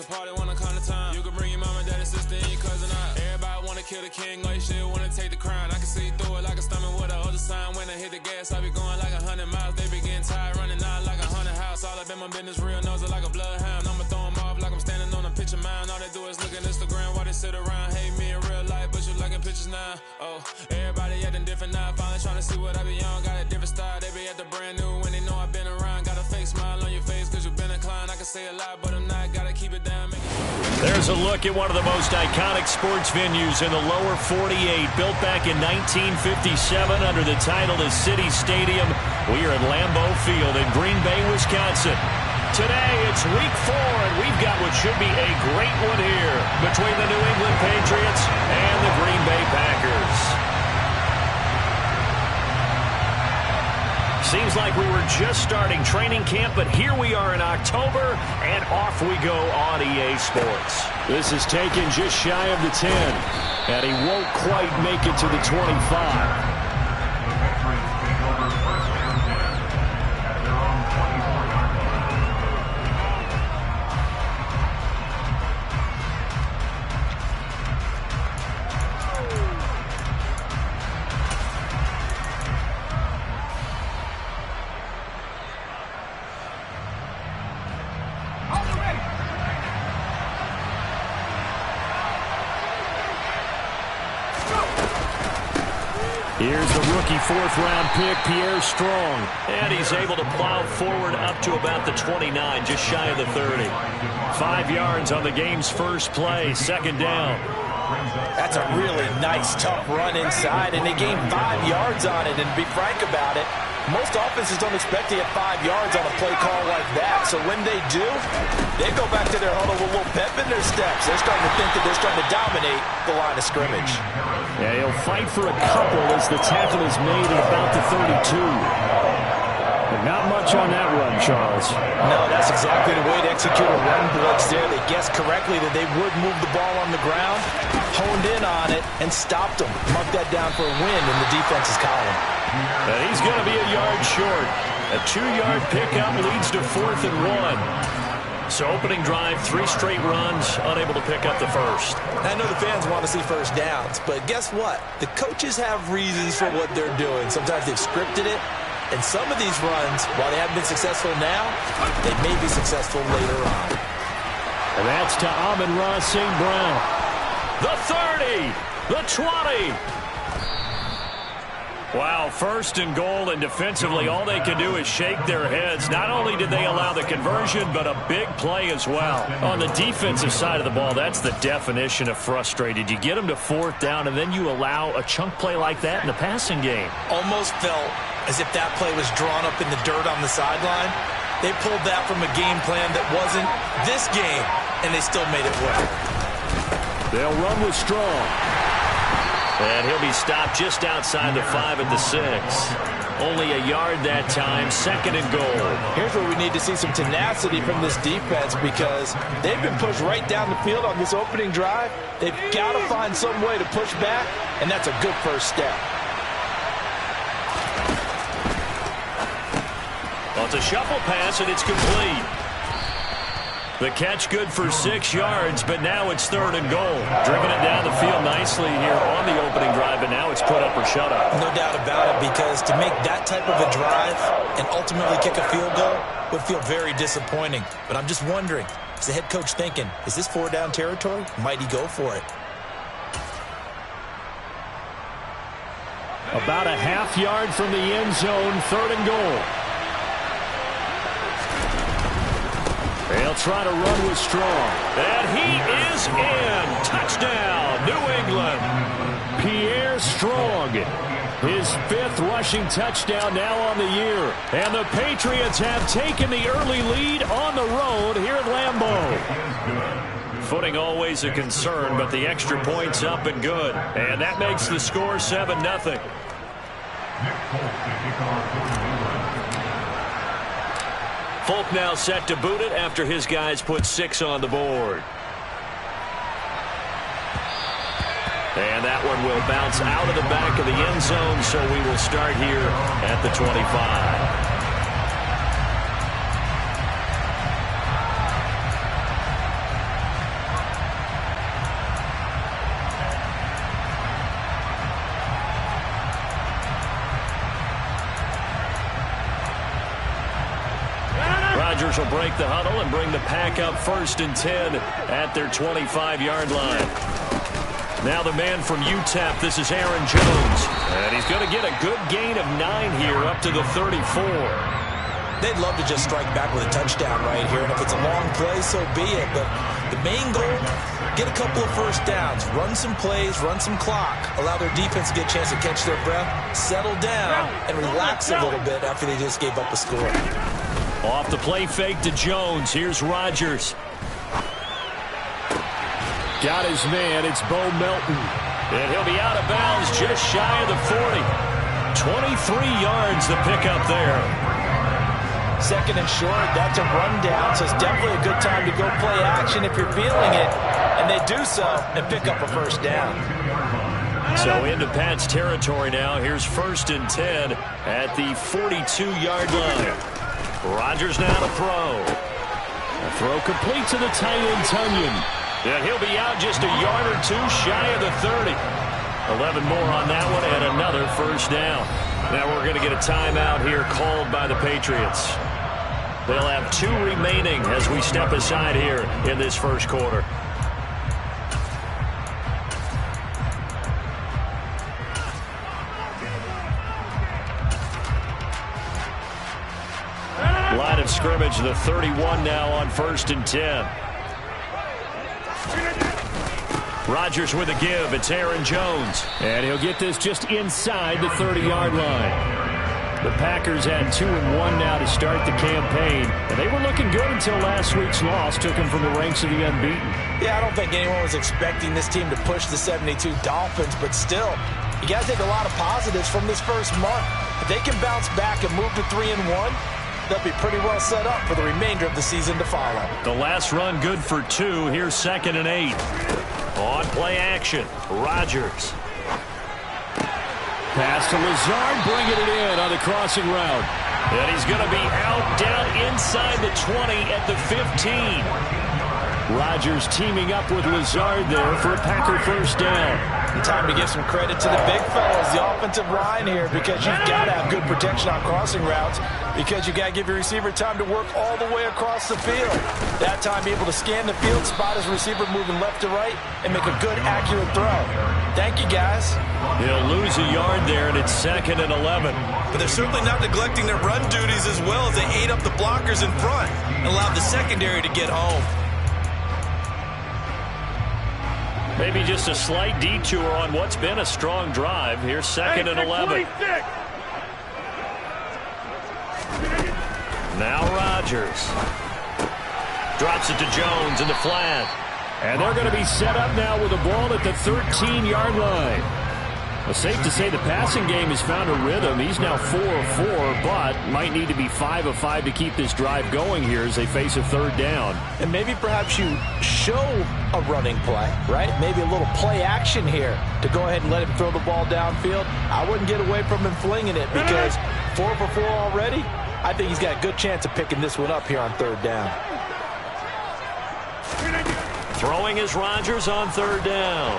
a party when I come to town. You can bring your mama, daddy, sister, and your cousin out. Everybody wanna kill the king, like shit, wanna take the crown. I can see through it like a stomach with a other sign. When I hit the gas, I be going like 100 miles. They be getting tired, running out like 100 house. All up in my business, real nose like a bloodhound. I'ma throw them off like I'm standing on a picture mound. All they do is look at Instagram while they sit around. Hate me in real life, but you liking pictures now. Oh, everybody acting different now. Finally trying to see what I be on. Got a different style, they be at the brand new when they know I've been around. Got a fake smile on your face cause you been inclined. I can say a lot, but I'm not. Gotta keep it down. There's a look at one of the most iconic sports venues in the lower 48. Built back in 1957 under the title of City Stadium. We are at Lambeau Field in Green Bay, Wisconsin. Today, it's week 4, and we've got what should be a great one here between the New England Patriots and the Green Bay Packers. Seems like we were just starting training camp, but here we are in October, and off we go on EA Sports. This is taken just shy of the 10, and he won't quite make it to the 25. Here's the rookie fourth-round pick, Pierre Strong. And he's able to plow forward up to about the 29, just shy of the 30. 5 yards on the game's first play, second down. That's a really nice, tough run inside, and they gained 5 yards on it. And to be frank about it, most offenses don't expect to get 5 yards on a play call like that. So when they do, they go back to their huddle with a little pep in their steps. They're starting to think that they're starting to dominate the line of scrimmage. Yeah, he'll fight for a couple as the tackle is made at about the 32. But not much on that run, Charles. No, that's exactly the way to execute a run blitz there. They guessed correctly that they would move the ball on the ground, honed in on it, and stopped them. Mark that down for a win in the defense's column. And he's going to be a yard short. A 2-yard pickup leads to 4th and 1. So opening drive, 3 straight runs, unable to pick up the first. I know the fans want to see first downs, but guess what? The coaches have reasons for what they're doing. Sometimes they've scripted it, and some of these runs, while they haven't been successful now, they may be successful later on. And that's to Amon-Ra St. Brown. The 30, the 20. Wow, first and goal, and defensively all they can do is shake their heads. Not only did they allow the conversion, but a big play as well. On the defensive side of the ball, that's the definition of frustrated. You get them to 4th down, and then you allow a chunk play like that in the passing game. Almost felt as if that play was drawn up in the dirt on the sideline. They pulled that from a game plan that wasn't this game, and they still made it work. They'll run with Strong. And he'll be stopped just outside the 5 at the 6. Only a yard that time, 2nd and goal. Here's where we need to see some tenacity from this defense because they've been pushed right down the field on this opening drive. They've got to find some way to push back, and that's a good first step. Well, it's a shuffle pass, and it's complete. The catch good for 6 yards, but now it's 3rd and goal. Driven it down the field nicely here on the opening drive, but now it's put up or shut up. No doubt about it, because to make that type of a drive and ultimately kick a field goal would feel very disappointing. But I'm just wondering, is the head coach thinking, is this 4-down territory? Might he go for it? About a half yard from the end zone, 3rd and goal. They'll try to run with Strong. And he is in. Touchdown, New England. Pierre Strong. His 5th rushing touchdown now on the year. And the Patriots have taken the early lead on the road here at Lambeau. Footing always a concern, but the extra point's up and good. And that makes the score 7-0. Folk now set to boot it after his guys put 6 on the board. And that one will bounce out of the back of the end zone, so we will start here at the 25. Rodgers will break the huddle and bring the pack up 1st and 10 at their 25-yard line. Now the man from UTEP, this is Aaron Jones. And he's going to get a good gain of 9 here up to the 34. They'd love to just strike back with a touchdown right here. And if it's a long play, so be it. But the main goal, get a couple of first downs. Run some plays, run some clock. Allow their defense to get a chance to catch their breath, settle down, and relax a little bit after they just gave up a score. Off the play fake to Jones. Here's Rodgers. Got his man. It's Bo Melton. And he'll be out of bounds just shy of the 40. 23 yards the pickup there. 2nd and short, that's a rundown, so it's definitely a good time to go play action if you're feeling it. And they do so and pick up a first down. So into Pat's territory now. Here's 1st and 10 at the 42-yard line. Rodgers now to throw. A throw complete to the tight end, Tunyon. And he'll be out just a yard or two shy of the 30. 11 more on that one and another first down. Now we're going to get a timeout here called by the Patriots. They'll have 2 remaining as we step aside here in this first quarter. Line of scrimmage, the 31 now on 1st and 10. Rodgers with a give. It's Aaron Jones. And he'll get this just inside the 30-yard line. The Packers had 2-1 now to start the campaign. And they were looking good until last week's loss took them from the ranks of the unbeaten. Yeah, I don't think anyone was expecting this team to push the 72 Dolphins. But still, you got to take a lot of positives from this first month. If they can bounce back and move to 3-1, they'll be pretty well set up for the remainder of the season to follow. The last run good for 2. Here's 2nd and 8. On play action, Rodgers. Pass to Lazard, bringing it in on the crossing route. And he's going to be out down inside the 20 at the 15. Rodgers teaming up with Lazard there for a Packer first down. Time to give some credit to the big fellas, the offensive line here, because you've got to have good protection on crossing routes, because you've got to give your receiver time to work all the way across the field. That time, be able to scan the field, spot his receiver moving left to right, and make a good, accurate throw. Thank you, guys. He'll lose a yard there, and it's 2nd and 11. But they're certainly not neglecting their run duties as well as they ate up the blockers in front and allowed the secondary to get home. Maybe just a slight detour on what's been a strong drive. Here's 2nd and 11. Now Rodgers. Drops it to Jones in the flat. And they're going to be set up now with the ball at the 13-yard line. Well, safe to say the passing game has found a rhythm. He's now 4 of 4, but might need to be 5 of 5 to keep this drive going here as they face a 3rd down. And maybe perhaps you show a running play, right? Maybe a little play action here to go ahead and let him throw the ball downfield. I wouldn't get away from him flinging it, because 4 for 4 already, I think he's got a good chance of picking this one up here on 3rd down. Throwing is Rodgers on 3rd down.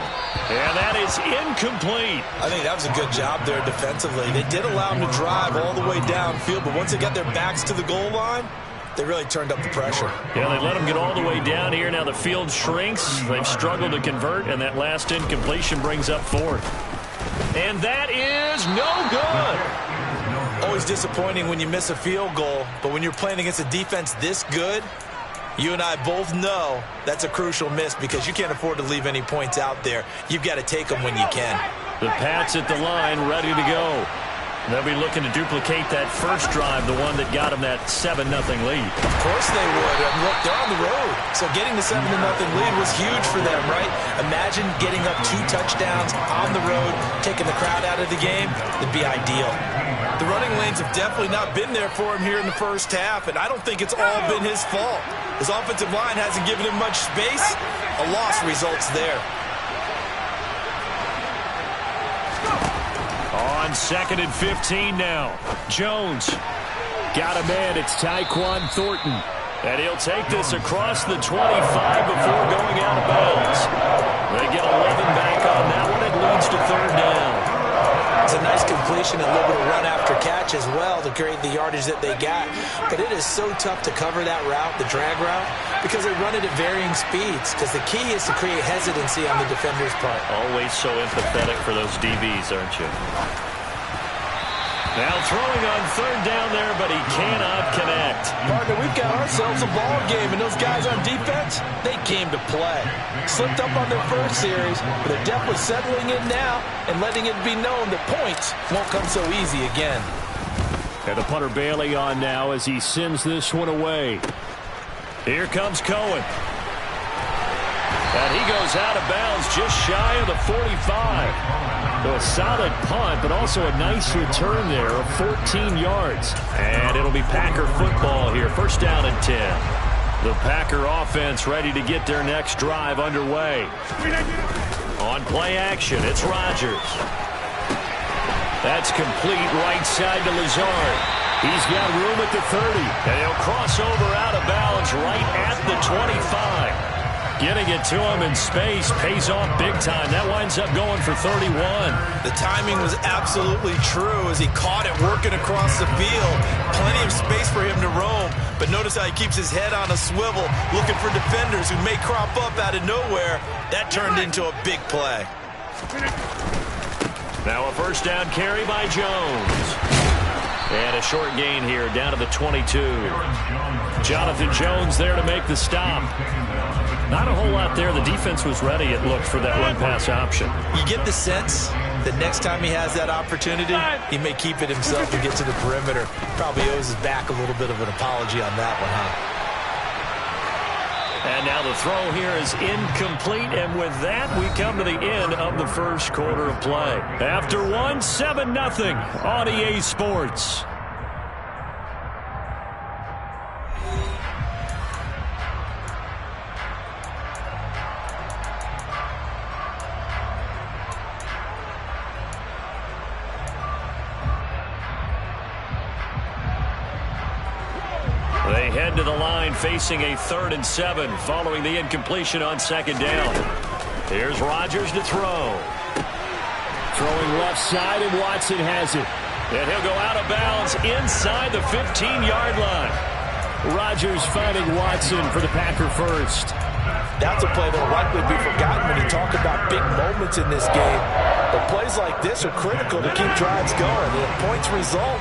And that is incomplete. I think that was a good job there defensively. They did allow him to drive all the way downfield, but once they got their backs to the goal line, they really turned up the pressure. Yeah, they let him get all the way down here. Now the field shrinks. They've struggled to convert, and that last incompletion brings up 4th. And that is no good. Always disappointing when you miss a field goal, but when you're playing against a defense this good, you and I both know that's a crucial miss, because you can't afford to leave any points out there. You've got to take them when you can. The Pats at the line, ready to go. They'll be looking to duplicate that first drive, the one that got them that 7-0 lead. Of course they would. I mean, look, they're on the road. So getting the 7-0 lead was huge for them, right? Imagine getting up 2 touchdowns on the road, taking the crowd out of the game. It'd be ideal. The running lanes have definitely not been there for him here in the first half, and I don't think it's all been his fault. His offensive line hasn't given him much space. A loss results there. On 2nd and 15 now. Jones got a man. It's Tyquan Thornton. And he'll take this across the 25 before going out of bounds. They get 11 back on that one. It leads to 3rd down. It's a nice completion, a little bit of run after catch as well to create the yardage that they got. But it is so tough to cover that route, the drag route, because they run it at varying speeds. Because the key is to create hesitancy on the defender's part. Always so empathetic for those DBs, aren't you? Now throwing on third down there, but he cannot connect. Partner, we've got ourselves a ball game, and those guys on defense, they came to play. Slipped up on their first series, but they're definitely settling in now and letting it be known that points won't come so easy again. And the punter Bailey on now as he sends this one away. Here comes Cohen. And he goes out of bounds just shy of the 45. So a solid punt, but also a nice return there of 14 yards. And it'll be Packer football here. First down and 10. The Packer offense ready to get their next drive underway. On play action, it's Rodgers. That's complete right side to Lazard. He's got room at the 30. And he'll cross over out of bounds right at the 25. Getting it to him in space pays off big time. That winds up going for 31. The timing was absolutely true as he caught it working across the field. Plenty of space for him to roam. But notice how he keeps his head on a swivel, looking for defenders who may crop up out of nowhere. That turned into a big play. Now a first down carry by Jones. And a short gain here down to the 22. Jonathan Jones there to make the stop. Not a whole lot there. The defense was ready, it looked, for that run-pass option. You get the sense that next time he has that opportunity, he may keep it himself and get to the perimeter. Probably owes his back a little bit of an apology on that one, huh? And now the throw here is incomplete, and with that, we come to the end of the first quarter of play. After one, 7-0 on EA Sports. They head to the line facing a 3rd and 7 following the incompletion on second down. Here's Rodgers to throw. Throwing left side, and Watson has it. And he'll go out of bounds inside the 15-yard line. Rodgers finding Watson for the Packer first. That's a play that will likely be forgotten when you talk about big moments in this game. But plays like this are critical to keep drives going. And if points result,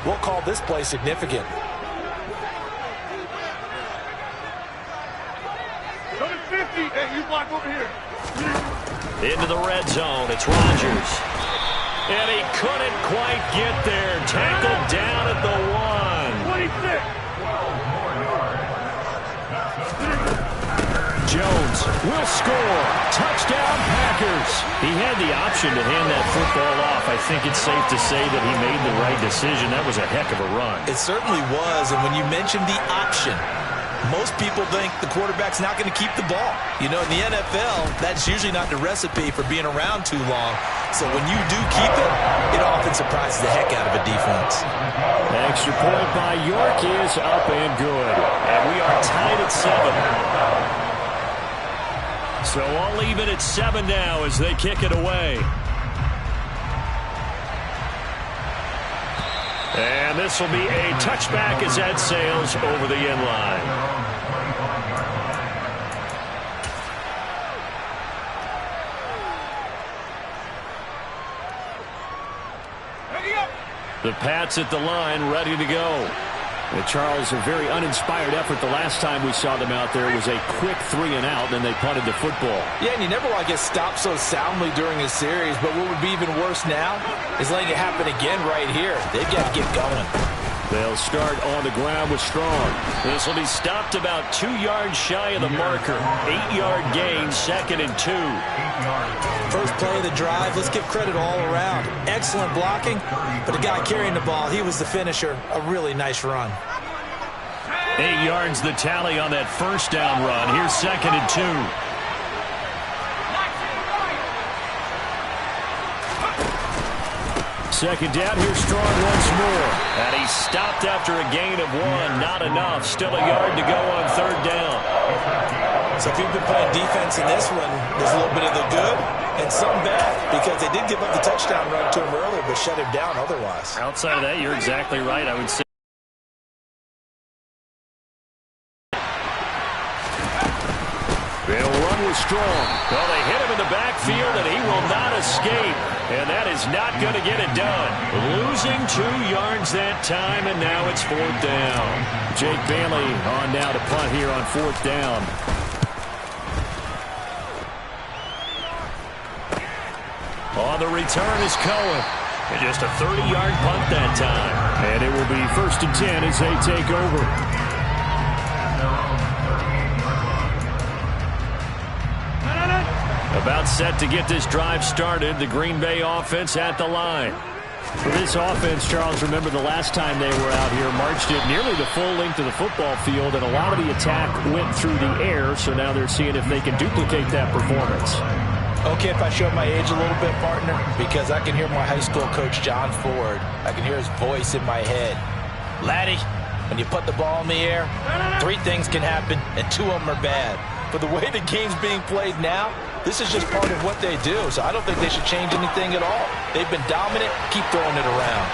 we'll call this play significant. Into the red zone, it's Rodgers. And he couldn't quite get there. Tackled down at the 1. Jones will score. Touchdown, Packers. He had the option to hand that football off. I think it's safe to say that he made the right decision. That was a heck of a run. It certainly was, and when you mentioned the option, most people think the quarterback's not going to keep the ball. You know, in the NFL, that's usually not the recipe for being around too long. So when you do keep it, it often surprises the heck out of a defense. Extra point by York is up and good. And we are tied at 7. So I'll leave it at 7 now as they kick it away. And this will be a touchback as that sails over the end line. The Pats at the line, ready to go. And Charles, a very uninspired effort the last time we saw them out there. It was a quick 3 and out, and they punted the football. Yeah, and you never want to get stopped so soundly during a series, but what would be even worse now is letting it happen again right here. They've got to get going. They'll start on the ground with Strong. This will be stopped about 2 yards shy of the marker. 8-yard gain, 2nd and 2. First play of the drive, let's give credit all around. Excellent blocking, but the guy carrying the ball, he was the finisher. A really nice run. 8 yards the tally on that first down run. Here's 2nd and 2. Second down, here's Strong once more. And he's stopped after a gain of 1. Not enough. Still a yard to go on 3rd down. So if you've been playing defense in this one, there's a little bit of the good and some bad, because they did give up the touchdown run to him earlier, but shut him down otherwise. Outside of that, you're exactly right. I would say they'll run with Strong. Well, they hit him in the backfield, and he will not escape. And that is not going to get it done. Losing 2 yards that time, and now it's 4th down. Jake Bailey on now to punt here on 4th down. On the return is Cohen. And just a 30-yard punt that time. And it will be 1st and 10 as they take over. About set to get this drive started. The Green Bay offense at the line. For this offense, Charles, remember the last time they were out here, marched it nearly the full length of the football field, and a lot of the attack went through the air, so now they're seeing if they can duplicate that performance. Okay, if I show my age a little bit, partner, because I can hear my high school coach, John Ford. I can hear his voice in my head. Laddie, when you put the ball in the air, 3 things can happen, and 2 of them are bad. For the way the game's being played now, this is just part of what they do, so I don't think they should change anything at all. They've been dominant. Keep throwing it around.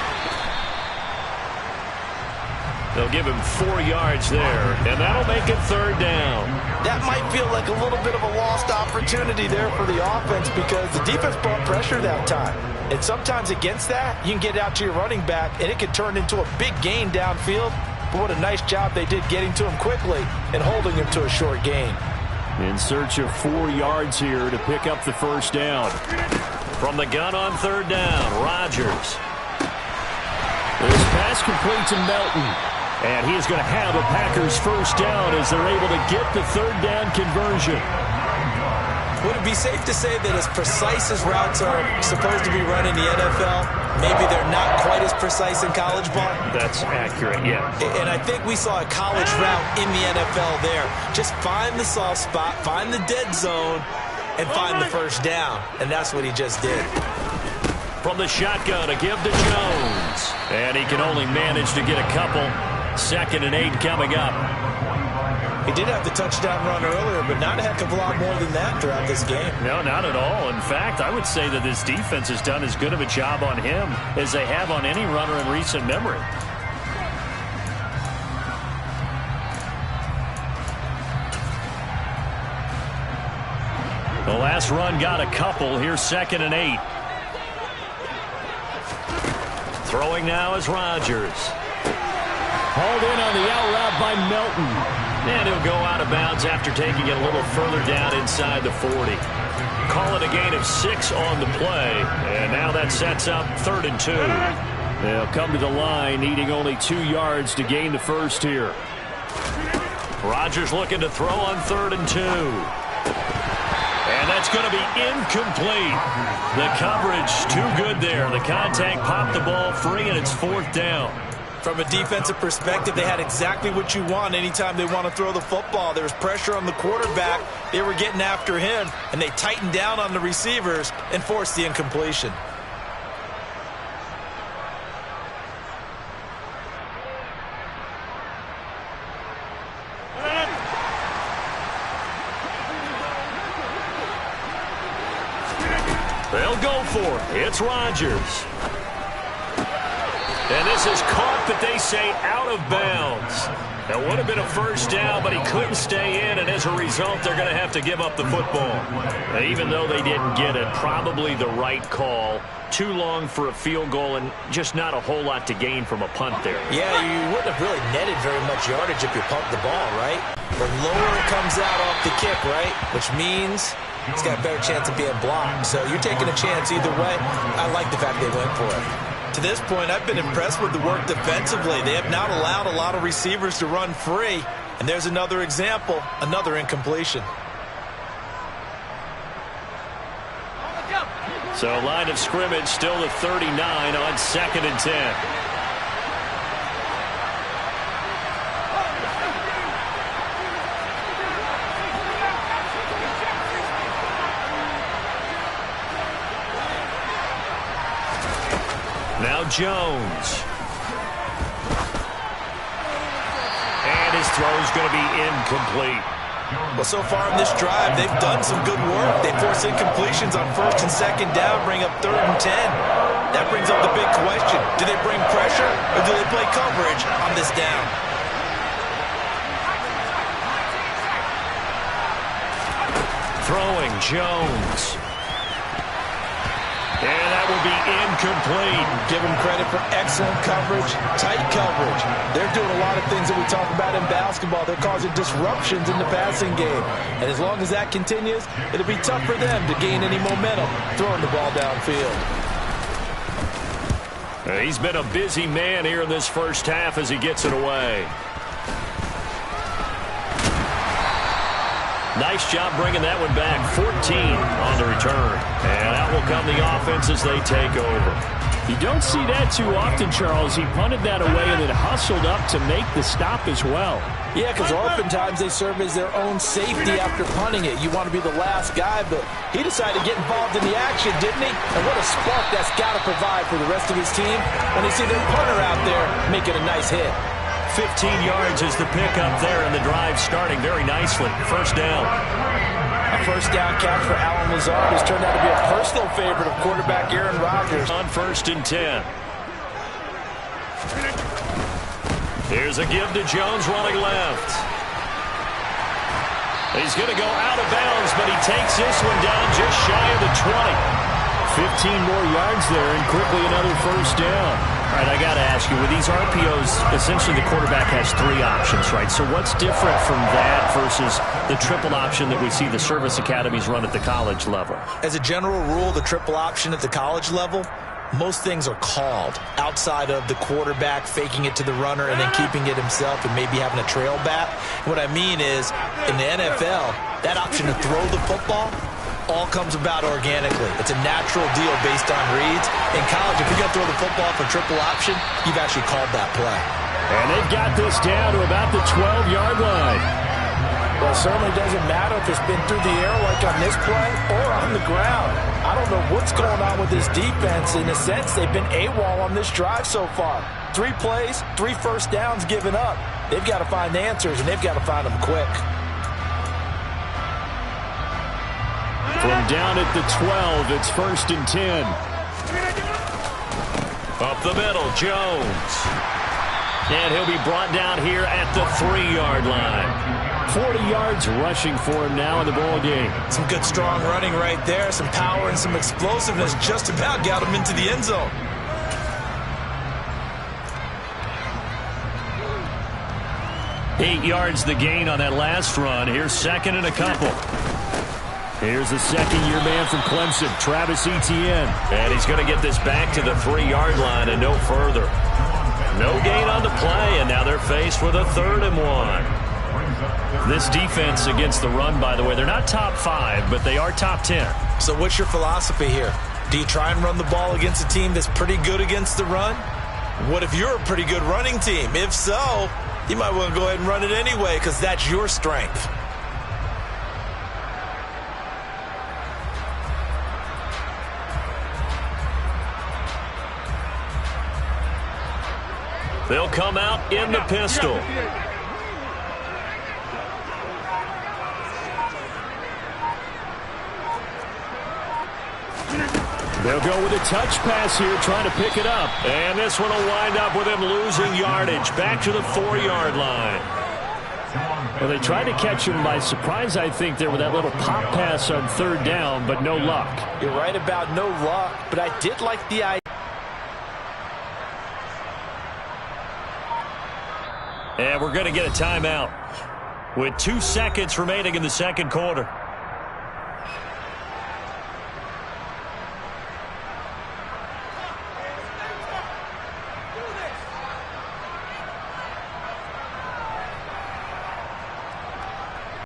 They'll give him 4 yards there, and that'll make it 3rd down. That might feel like a little bit of a lost opportunity there for the offense, because the defense brought pressure that time. And sometimes against that, you can get out to your running back, and it can turn into a big gain downfield. But what a nice job they did getting to him quickly and holding him to a short gain. In search of 4 yards here to pick up the 1st down. From the gun on 3rd down, Rodgers. This pass complete to Melton. And he is going to have a Packers 1st down as they're able to get the 3rd down conversion. Would it be safe to say that as precise as routes are supposed to be run in the NFL, maybe they're not quite as precise in college ball? That's accurate, yeah. And I think we saw a college route in the NFL there. Just find the soft spot, find the dead zone, and find the 1st down. And that's what he just did. From the shotgun, a give to Jones. And he can only manage to get a couple. 2nd and 8 coming up. He did have the touchdown run earlier, but not a heck of a lot more than that throughout this game. No, not at all. In fact, I would say that this defense has done as good of a job on him as they have on any runner in recent memory. The last run got a couple. Here's 2nd and 8. Throwing now is Rodgers. Hauled in on the out route by Melton. And he'll go out of bounds after taking it a little further down inside the 40. Call it a gain of 6 on the play. And now that sets up 3rd and 2. They'll come to the line needing only 2 yards to gain the 1st here. Rodgers looking to throw on 3rd and 2. And that's going to be incomplete. The coverage too good there. The contact popped the ball free, and it's 4th down. From a defensive perspective, they had exactly what you want anytime they want to throw the football. There was pressure on the quarterback. They were getting after him, and they tightened down on the receivers and forced the incompletion. They'll go for it. It's Rodgers. And this is caught, but they say out of bounds. That would have been a 1st down, but he couldn't stay in, and as a result, they're going to have to give up the football. Even though they didn't get it, probably the right call. Too long for a field goal, and just not a whole lot to gain from a punt there. Yeah, you wouldn't have really netted very much yardage if you pumped the ball, right? The lower it comes out off the kick, right? Which means it's got a better chance of being blocked. So you're taking a chance either way. I like the fact they went for it. To this point, I've been impressed with the work defensively. They have not allowed a lot of receivers to run free. And there's another example, another incompletion. So line of scrimmage still to 39 on 2nd and 10. Now Jones. And his throw is going to be incomplete. Well, so far in this drive, they've done some good work. They force incompletions on 1st and 2nd down, bring up 3rd and 10. That brings up the big question. Do they bring pressure or do they play coverage on this down? Throwing Jones. And that will be incomplete. Give them credit for excellent coverage, tight coverage. They're doing a lot of things that we talk about in basketball. They're causing disruptions in the passing game. And as long as that continues, it'll be tough for them to gain any momentum throwing the ball downfield. He's been a busy man here in this first half as he gets it away. Nice job bringing that one back. 14 on the return. And out will come the offense as they take over. You don't see that too often, Charles. He punted that away and then hustled up to make the stop as well. Yeah, because oftentimes they serve as their own safety after punting it. You want to be the last guy, but he decided to get involved in the action, didn't he? And what a spark that's got to provide for the rest of his team when they see their punter out there making a nice hit. 15 yards is the pickup there, and the drive starting very nicely. First down. A first down catch for Alan Lazard has turned out to be a personal favorite of quarterback Aaron Rodgers. On 1st and 10. Here's a give to Jones running left. He's going to go out of bounds, but he takes this one down just shy of the 20. 15 more yards there, and quickly another first down. All right, I got to ask you, with these RPOs, essentially the quarterback has 3 options, right? So what's different from that versus the triple option that we see the service academies run at the college level? As a general rule, the triple option at the college level, most things are called outside of the quarterback faking it to the runner and then keeping it himself and maybe having a trail back. What I mean is, in the NFL, that option to throw the football all comes about organically. It's a natural deal based on reads. In college, if you're going to throw the football for triple option, you've actually called that play. And they've got this down to about the 12-yard line. Well, it certainly doesn't matter if it's been through the air like on this play or on the ground. I don't know what's going on with this defense. In a sense, they've been AWOL on this drive so far. 3 plays, 3 first downs given up. They've got to find answers, and they've got to find them quick. From down at the 12, it's 1st and 10. Up the middle, Jones. And he'll be brought down here at the 3-yard line. 40 yards rushing for him now in the ball game. Some good, strong running right there. Some power and some explosiveness just about got him into the end zone. Eight yards the gain on that last run. Here's 2nd and a couple. Here's the second-year man from Clemson, Travis Etienne. And he's going to get this back to the 3-yard line and no further. No gain on the play, and now they're faced with a 3rd and 1. This defense against the run, by the way, they're not top 5, but they are top 10. So what's your philosophy here? Do you try and run the ball against a team that's pretty good against the run? What if you're a pretty good running team? If so, you might want to go ahead and run it anyway because that's your strength. They'll come out in the pistol. They'll go with a touch pass here, trying to pick it up. And this one will wind up with him losing yardage. Back to the 4-yard line. Well, they tried to catch him by surprise, I think, there with that little pop pass on 3rd down, but no luck. You're right about no luck, but I did like the idea. And we're going to get a timeout with 2 seconds remaining in the second quarter.